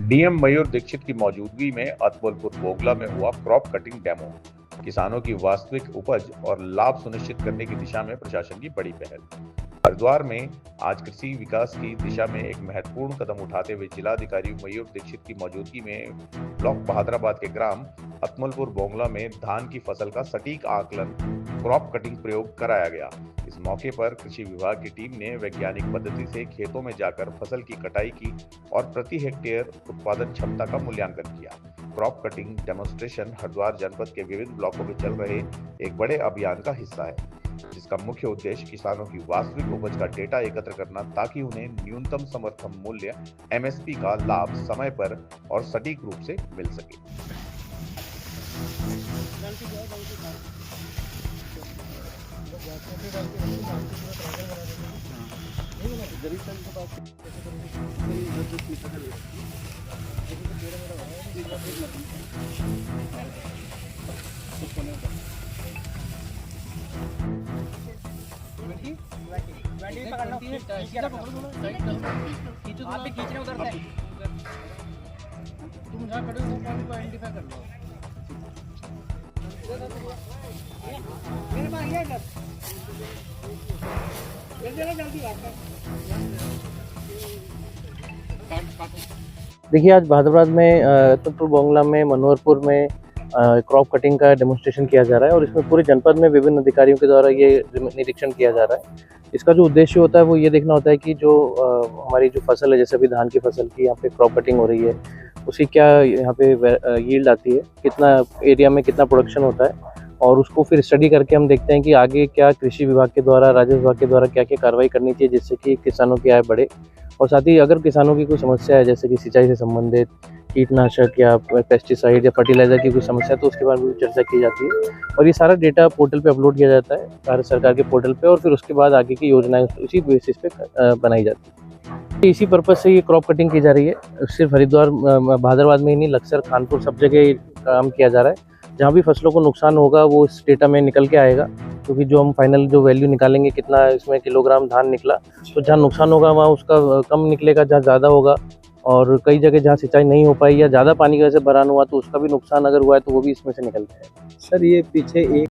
DM मयूर दीक्षित की मौजूदगी में अतुलपुर बोगला में हुआ क्रॉप कटिंग डेमो। किसानों की वास्तविक उपज और लाभ सुनिश्चित करने की दिशा में प्रशासन की बड़ी पहल। हरिद्वार में आज कृषि विकास की दिशा में एक महत्वपूर्ण कदम उठाते हुए जिलाधिकारी मयूर दीक्षित की मौजूदगी में ब्लॉक बहादुराबाद के ग्राम अतमलपुर बोंगला में धान की फसल का सटीक आकलन क्रॉप कटिंग प्रयोग कराया गया। इस मौके पर कृषि विभाग की टीम ने वैज्ञानिक पद्धति से खेतों में जाकर फसल की कटाई की और प्रति हेक्टेयर उत्पादन क्षमता का मूल्यांकन किया। क्रॉप कटिंग डेमोन्स्ट्रेशन हरिद्वार जनपद के विभिन्न ब्लॉकों में चल रहे एक बड़े अभियान का हिस्सा है, जिसका मुख्य उद्देश्य किसानों की वास्तविक उपज का डेटा एकत्र करना ताकि उन्हें न्यूनतम समर्थन मूल्य एमएसपी का लाभ समय पर और सटीक रूप से मिल सके। तुम जहाँ खड़े हो पॉइंट को आइडेंटिफाई कर लो। मेरे पास ये कर जल्दी देखिए, आज बहादुराबाद में अतुलपुर बोंगला में मनोहरपुर में क्रॉप कटिंग का डेमोन्स्ट्रेशन किया जा रहा है और इसमें पूरे जनपद में विभिन्न अधिकारियों के द्वारा ये निरीक्षण किया जा रहा है। इसका जो उद्देश्य होता है वो ये देखना होता है कि जो हमारी जो फसल है, जैसे अभी धान की फसल की यहाँ पे क्रॉप कटिंग हो रही है, उसकी क्या यहाँ पे यील्ड आती है, कितना एरिया में कितना प्रोडक्शन होता है, और उसको फिर स्टडी करके हम देखते हैं कि आगे क्या कृषि विभाग के द्वारा, राजस्व विभाग के द्वारा क्या क्या कार्रवाई करनी चाहिए जिससे कि किसानों की आय बढ़े। और साथ ही अगर किसानों की कोई समस्या है, जैसे कि सिंचाई से संबंधित कीटनाशक या पेस्टिसाइड या फर्टिलाइजर की कोई समस्या है, तो उसके बारे में भी चर्चा की जाती है और ये सारा डेटा पोर्टल पे अपलोड किया जाता है भारत सरकार के पोर्टल पे, और फिर उसके बाद आगे की योजनाएं उसी बेसिस पे बनाई जाती है। इसी पर्पज़ से ये क्रॉप कटिंग की जा रही है। सिर्फ हरिद्वार बहादुराबाद में ही नहीं, लक्सर, खानपुर, सब जगह काम किया जा रहा है। जहाँ भी फसलों को नुकसान होगा वो इस डेटा में निकल के आएगा, क्योंकि जो हम फाइनल जो वैल्यू निकालेंगे, कितना इसमें किलोग्राम धान निकला, तो जहाँ नुकसान होगा वहाँ उसका कम निकलेगा, जहाँ ज़्यादा होगा, और कई जगह जहाँ सिंचाई नहीं हो पाई या ज़्यादा पानी की वजह से भरान हुआ तो उसका भी नुकसान अगर हुआ है तो वो भी इसमें से निकलता है। सर, ये पीछे एक